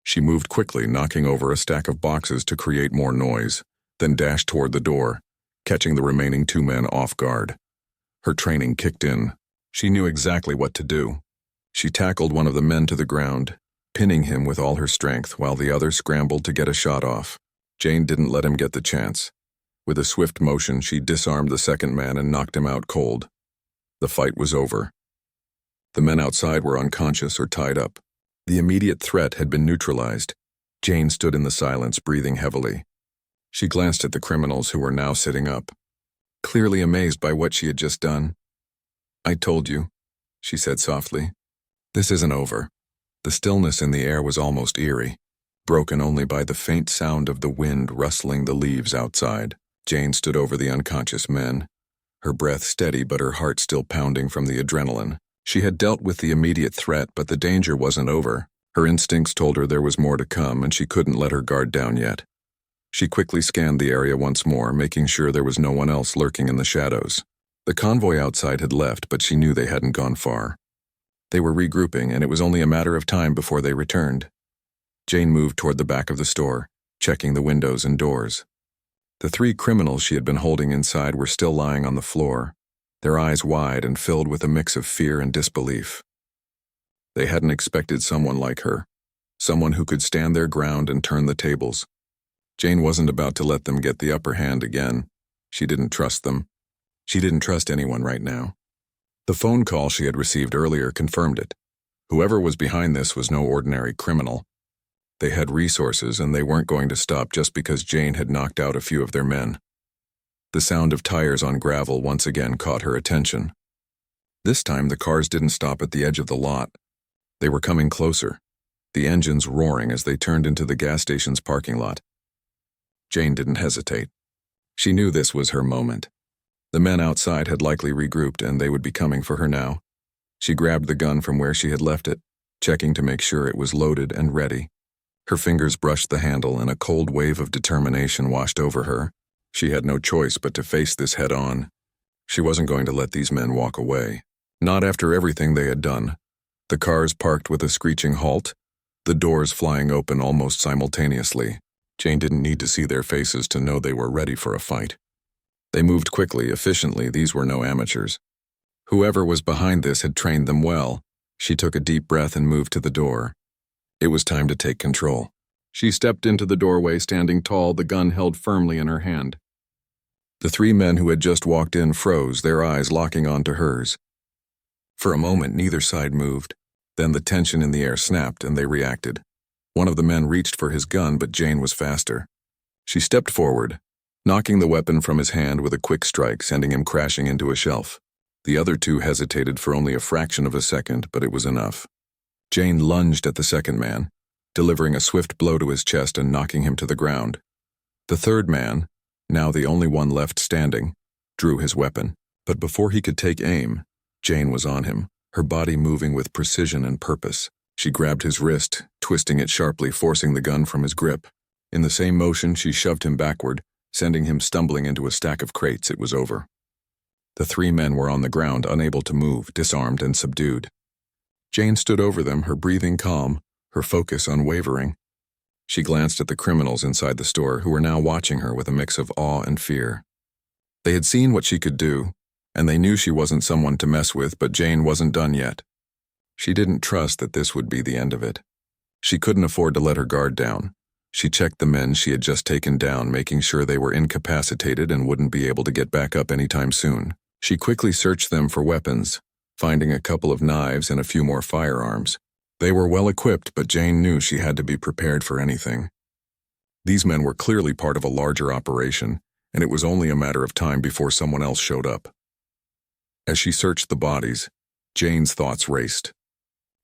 She moved quickly, knocking over a stack of boxes to create more noise, then dashed toward the door, catching the remaining two men off guard. Her training kicked in. She knew exactly what to do. She tackled one of the men to the ground, pinning him with all her strength while the other scrambled to get a shot off. Jane didn't let him get the chance. With a swift motion, she disarmed the second man and knocked him out cold. The fight was over. The men outside were unconscious or tied up. The immediate threat had been neutralized. Jane stood in the silence, breathing heavily. She glanced at the criminals who were now sitting up, clearly amazed by what she had just done. "I told you," she said softly. "This isn't over." The stillness in the air was almost eerie, broken only by the faint sound of the wind rustling the leaves outside. Jane stood over the unconscious men, her breath steady but her heart still pounding from the adrenaline. She had dealt with the immediate threat, but the danger wasn't over. Her instincts told her there was more to come, and she couldn't let her guard down yet. She quickly scanned the area once more, making sure there was no one else lurking in the shadows. The convoy outside had left, but she knew they hadn't gone far. They were regrouping, and it was only a matter of time before they returned. Jane moved toward the back of the store, checking the windows and doors. The three criminals she had been holding inside were still lying on the floor, their eyes wide and filled with a mix of fear and disbelief. They hadn't expected someone like her, someone who could stand their ground and turn the tables. Jane wasn't about to let them get the upper hand again. She didn't trust them. She didn't trust anyone right now. The phone call she had received earlier confirmed it. Whoever was behind this was no ordinary criminal. They had resources, and they weren't going to stop just because Jane had knocked out a few of their men. The sound of tires on gravel once again caught her attention. This time the cars didn't stop at the edge of the lot. They were coming closer, the engines roaring as they turned into the gas station's parking lot. Jane didn't hesitate. She knew this was her moment. The men outside had likely regrouped, and they would be coming for her now. She grabbed the gun from where she had left it, checking to make sure it was loaded and ready. Her fingers brushed the handle, and a cold wave of determination washed over her. She had no choice but to face this head-on. She wasn't going to let these men walk away. Not after everything they had done. The cars parked with a screeching halt, the doors flying open almost simultaneously. Jane didn't need to see their faces to know they were ready for a fight. They moved quickly, efficiently. These were no amateurs. Whoever was behind this had trained them well. She took a deep breath and moved to the door. It was time to take control. She stepped into the doorway, standing tall, the gun held firmly in her hand. The three men who had just walked in froze, their eyes locking onto hers. For a moment, neither side moved. Then the tension in the air snapped and they reacted. One of the men reached for his gun, but Jane was faster. She stepped forward, knocking the weapon from his hand with a quick strike, sending him crashing into a shelf. The other two hesitated for only a fraction of a second, but it was enough. Jane lunged at the second man, delivering a swift blow to his chest and knocking him to the ground. The third man, now the only one left standing, drew his weapon, but before he could take aim, Jane was on him, her body moving with precision and purpose. She grabbed his wrist, twisting it sharply, forcing the gun from his grip. In the same motion, she shoved him backward, sending him stumbling into a stack of crates. It was over. The three men were on the ground, unable to move, disarmed and subdued. Jane stood over them, her breathing calm, her focus unwavering. She glanced at the criminals inside the store, who were now watching her with a mix of awe and fear. They had seen what she could do, and they knew she wasn't someone to mess with, but Jane wasn't done yet. She didn't trust that this would be the end of it. She couldn't afford to let her guard down. She checked the men she had just taken down, making sure they were incapacitated and wouldn't be able to get back up anytime soon. She quickly searched them for weapons, finding a couple of knives and a few more firearms. They were well equipped, but Jane knew she had to be prepared for anything. These men were clearly part of a larger operation, and it was only a matter of time before someone else showed up. As she searched the bodies, Jane's thoughts raced.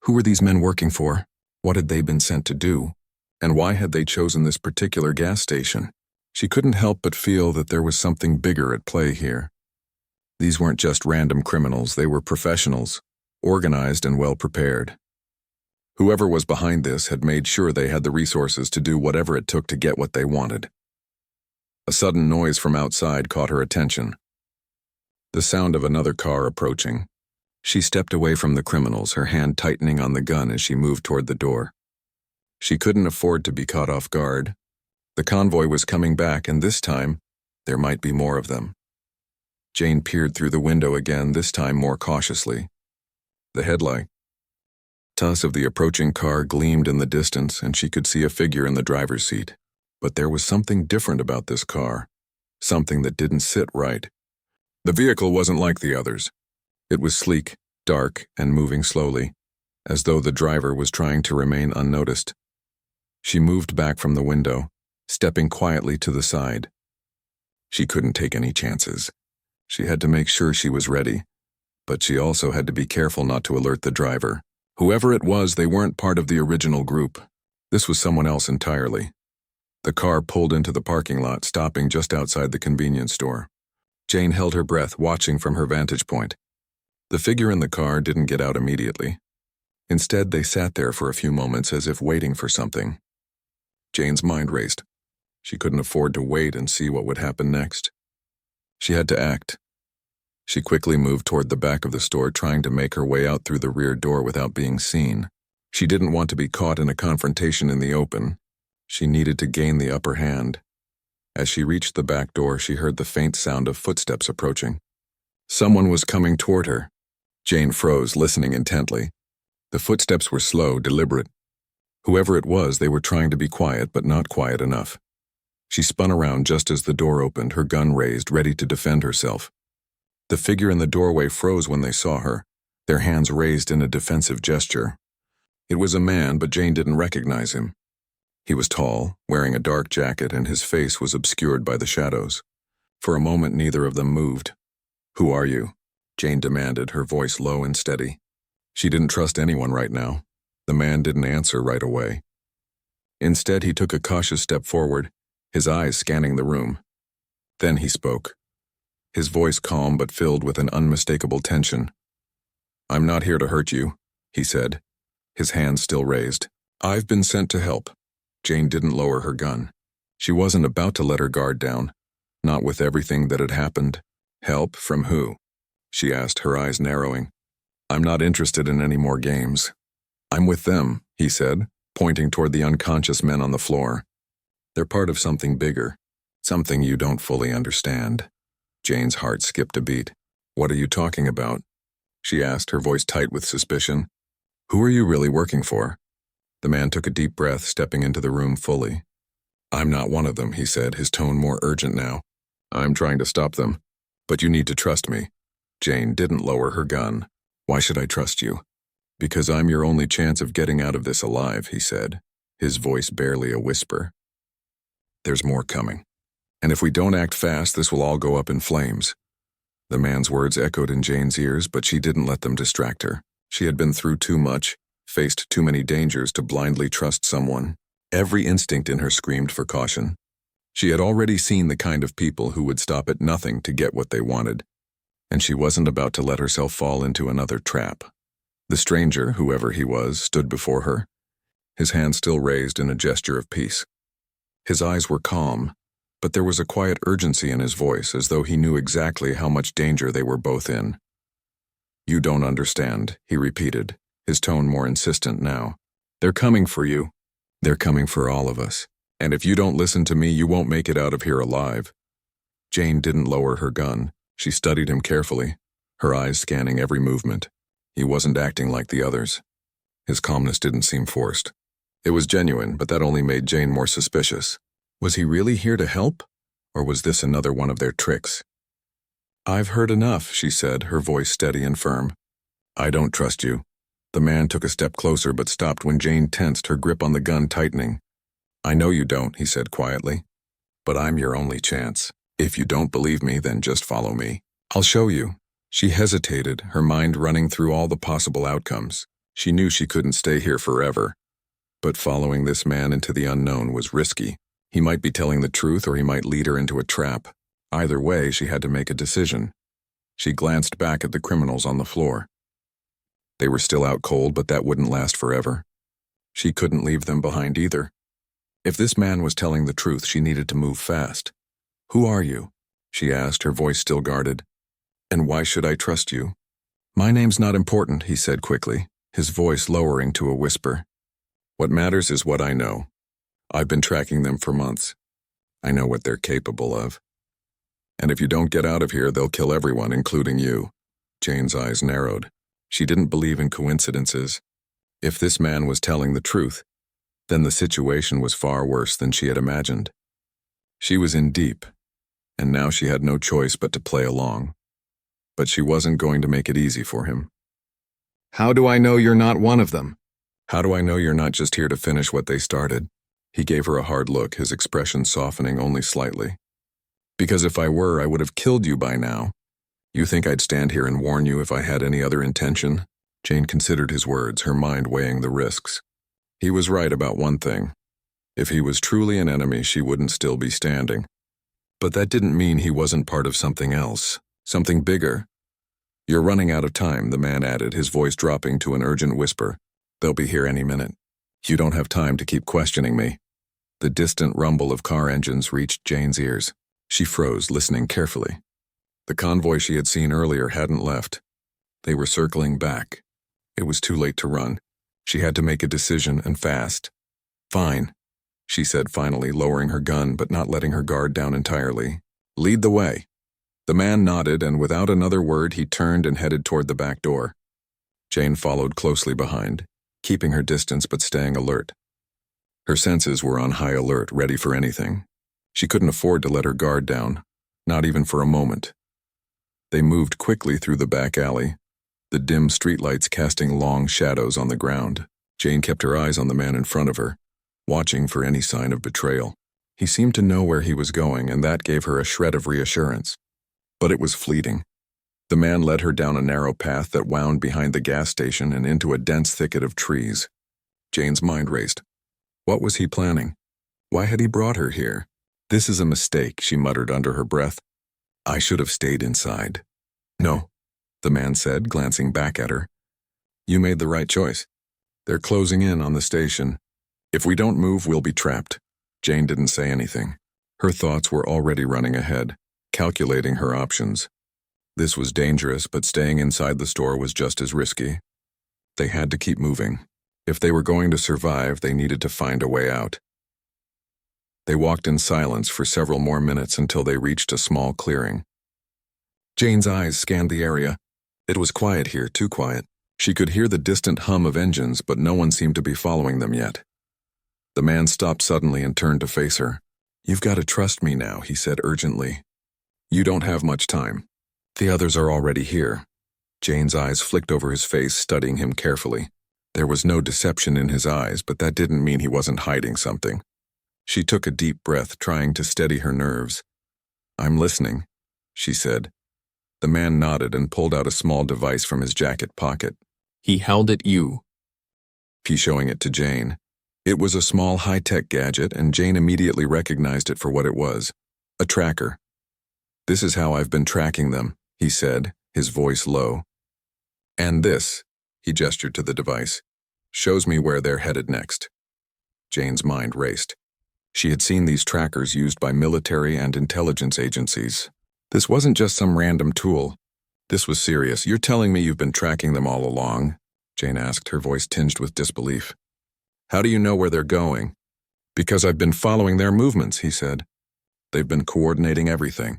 Who were these men working for? What had they been sent to do? And why had they chosen this particular gas station? She couldn't help but feel that there was something bigger at play here. These weren't just random criminals, they were professionals, organized and well prepared. Whoever was behind this had made sure they had the resources to do whatever it took to get what they wanted. A sudden noise from outside caught her attention. The sound of another car approaching. She stepped away from the criminals, her hand tightening on the gun as she moved toward the door. She couldn't afford to be caught off guard. The convoy was coming back, and this time, there might be more of them. Jane peered through the window again, this time more cautiously. The headlight of the approaching car gleamed in the distance, and she could see a figure in the driver's seat. But there was something different about this car, something that didn't sit right. The vehicle wasn't like the others. It was sleek, dark, and moving slowly, as though the driver was trying to remain unnoticed. She moved back from the window, stepping quietly to the side. She couldn't take any chances. She had to make sure she was ready, but she also had to be careful not to alert the driver. Whoever it was, they weren't part of the original group. This was someone else entirely. The car pulled into the parking lot, stopping just outside the convenience store. Jane held her breath, watching from her vantage point. The figure in the car didn't get out immediately. Instead, they sat there for a few moments as if waiting for something. Jane's mind raced. She couldn't afford to wait and see what would happen next. She had to act. She quickly moved toward the back of the store, trying to make her way out through the rear door without being seen. She didn't want to be caught in a confrontation in the open. She needed to gain the upper hand. As she reached the back door, she heard the faint sound of footsteps approaching. Someone was coming toward her. Jane froze, listening intently. The footsteps were slow, deliberate. Whoever it was, they were trying to be quiet, but not quiet enough. She spun around just as the door opened, her gun raised, ready to defend herself. The figure in the doorway froze when they saw her, their hands raised in a defensive gesture. It was a man, but Jane didn't recognize him. He was tall, wearing a dark jacket, and his face was obscured by the shadows. For a moment, neither of them moved. "Who are you?" Jane demanded, her voice low and steady. She didn't trust anyone right now. The man didn't answer right away. Instead, he took a cautious step forward, his eyes scanning the room. Then he spoke. His voice calm but filled with an unmistakable tension. "I'm not here to hurt you," he said, his hands still raised. "I've been sent to help." Jane didn't lower her gun. She wasn't about to let her guard down, not with everything that had happened. "Help from who?" she asked, her eyes narrowing. "I'm not interested in any more games." "I'm with them," he said, pointing toward the unconscious men on the floor. "They're part of something bigger, something you don't fully understand." Jane's heart skipped a beat. "What are you talking about?" she asked, her voice tight with suspicion. "Who are you really working for?" The man took a deep breath, stepping into the room fully. "I'm not one of them," he said, his tone more urgent now. I'm trying to stop them. But you need to trust me. Jane didn't lower her gun. Why should I trust you? Because I'm your only chance of getting out of this alive, he said, his voice barely a whisper. There's more coming. And if we don't act fast, this will all go up in flames. The man's words echoed in Jane's ears, but she didn't let them distract her. She had been through too much, faced too many dangers to blindly trust someone. Every instinct in her screamed for caution. She had already seen the kind of people who would stop at nothing to get what they wanted, and she wasn't about to let herself fall into another trap. The stranger, whoever he was, stood before her, his hand still raised in a gesture of peace. His eyes were calm, but there was a quiet urgency in his voice, as though he knew exactly how much danger they were both in. You don't understand, he repeated, his tone more insistent now. They're coming for you. They're coming for all of us. And if you don't listen to me, you won't make it out of here alive. Jane didn't lower her gun. She studied him carefully, her eyes scanning every movement. He wasn't acting like the others. His calmness didn't seem forced. It was genuine, but that only made Jane more suspicious. Was he really here to help? Or was this another one of their tricks? I've heard enough, she said, her voice steady and firm. I don't trust you. The man took a step closer but stopped when Jane tensed, her grip on the gun tightening. I know you don't, he said quietly. But I'm your only chance. If you don't believe me, then just follow me. I'll show you. She hesitated, her mind running through all the possible outcomes. She knew she couldn't stay here forever. But following this man into the unknown was risky. He might be telling the truth, or he might lead her into a trap. Either way, she had to make a decision. She glanced back at the criminals on the floor. They were still out cold, but that wouldn't last forever. She couldn't leave them behind either. If this man was telling the truth, she needed to move fast. Who are you? She asked, her voice still guarded. And why should I trust you? My name's not important, he said quickly, his voice lowering to a whisper. What matters is what I know. I've been tracking them for months. I know what they're capable of. And if you don't get out of here, they'll kill everyone, including you. Jane's eyes narrowed. She didn't believe in coincidences. If this man was telling the truth, then the situation was far worse than she had imagined. She was in deep, and now she had no choice but to play along. But she wasn't going to make it easy for him. How do I know you're not one of them? How do I know you're not just here to finish what they started? He gave her a hard look, his expression softening only slightly. Because if I were, I would have killed you by now. You think I'd stand here and warn you if I had any other intention? Jane considered his words, her mind weighing the risks. He was right about one thing. If he was truly an enemy, she wouldn't still be standing. But that didn't mean he wasn't part of something else, something bigger. You're running out of time, the man added, his voice dropping to an urgent whisper. They'll be here any minute. You don't have time to keep questioning me. The distant rumble of car engines reached Jane's ears. She froze, listening carefully. The convoy she had seen earlier hadn't left. They were circling back. It was too late to run. She had to make a decision, and fast. Fine, she said finally, lowering her gun but not letting her guard down entirely. Lead the way. The man nodded, and without another word, he turned and headed toward the back door. Jane followed closely behind, keeping her distance but staying alert. Her senses were on high alert, ready for anything. She couldn't afford to let her guard down, not even for a moment. They moved quickly through the back alley, the dim streetlights casting long shadows on the ground. Jane kept her eyes on the man in front of her, watching for any sign of betrayal. He seemed to know where he was going, and that gave her a shred of reassurance. But it was fleeting. The man led her down a narrow path that wound behind the gas station and into a dense thicket of trees. Jane's mind raced. What was he planning? Why had he brought her here? This is a mistake, she muttered under her breath. I should have stayed inside. No, the man said, glancing back at her. You made the right choice. They're closing in on the station. If we don't move, we'll be trapped. Jane didn't say anything. Her thoughts were already running ahead, calculating her options. This was dangerous, but staying inside the store was just as risky. They had to keep moving. If they were going to survive, they needed to find a way out. They walked in silence for several more minutes until they reached a small clearing. Jane's eyes scanned the area. It was quiet here, too quiet. She could hear the distant hum of engines, but no one seemed to be following them yet. The man stopped suddenly and turned to face her. You've got to trust me now, he said urgently. You don't have much time. The others are already here. Jane's eyes flicked over his face, studying him carefully. There was no deception in his eyes, but that didn't mean he wasn't hiding something. She took a deep breath, trying to steady her nerves. I'm listening, she said. The man nodded and pulled out a small device from his jacket pocket. He held it you. He showing it to Jane. It was a small high-tech gadget, and Jane immediately recognized it for what it was. A tracker. This is how I've been tracking them, he said, his voice low. And this, he gestured to the device, shows me where they're headed next. Jane's mind raced. She had seen these trackers used by military and intelligence agencies. This wasn't just some random tool. This was serious. You're telling me you've been tracking them all along? Jane asked, her voice tinged with disbelief. How do you know where they're going? Because I've been following their movements, he said. They've been coordinating everything.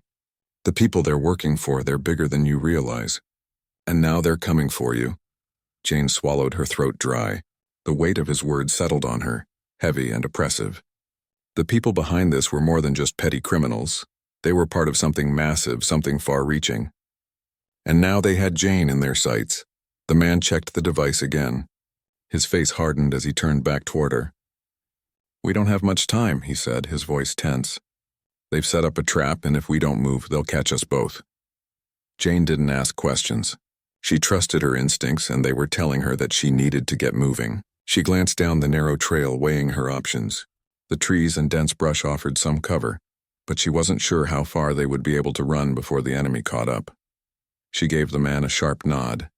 The people they're working for, they're bigger than you realize. And now they're coming for you. Jane swallowed, her throat dry. The weight of his words settled on her, heavy and oppressive. The people behind this were more than just petty criminals. They were part of something massive, something far-reaching. And now they had Jane in their sights. The man checked the device again. His face hardened as he turned back toward her. We don't have much time, he said, his voice tense. They've set up a trap, and if we don't move, they'll catch us both. Jane didn't ask questions. She trusted her instincts, and they were telling her that she needed to get moving. She glanced down the narrow trail, weighing her options. The trees and dense brush offered some cover, but she wasn't sure how far they would be able to run before the enemy caught up. She gave the man a sharp nod.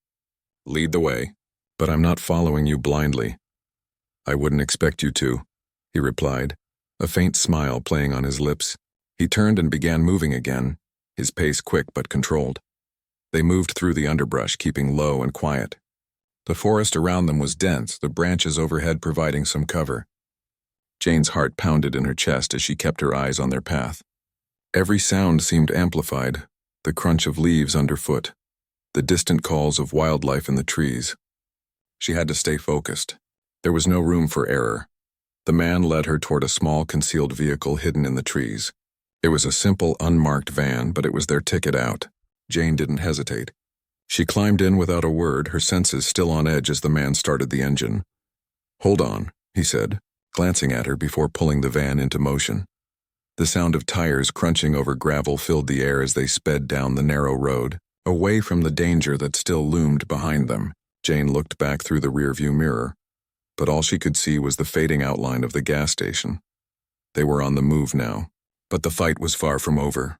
Lead the way, but I'm not following you blindly. I wouldn't expect you to, he replied, a faint smile playing on his lips. He turned and began moving again, his pace quick but controlled. They moved through the underbrush, keeping low and quiet. The forest around them was dense, the branches overhead providing some cover. Jane's heart pounded in her chest as she kept her eyes on their path. Every sound seemed amplified, the crunch of leaves underfoot, the distant calls of wildlife in the trees. She had to stay focused. There was no room for error. The man led her toward a small concealed vehicle hidden in the trees. It was a simple, unmarked van, but it was their ticket out. Jane didn't hesitate. She climbed in without a word, her senses still on edge as the man started the engine. Hold on, he said, glancing at her before pulling the van into motion. The sound of tires crunching over gravel filled the air as they sped down the narrow road, away from the danger that still loomed behind them. Jane looked back through the rearview mirror, but all she could see was the fading outline of the gas station. They were on the move now, but the fight was far from over.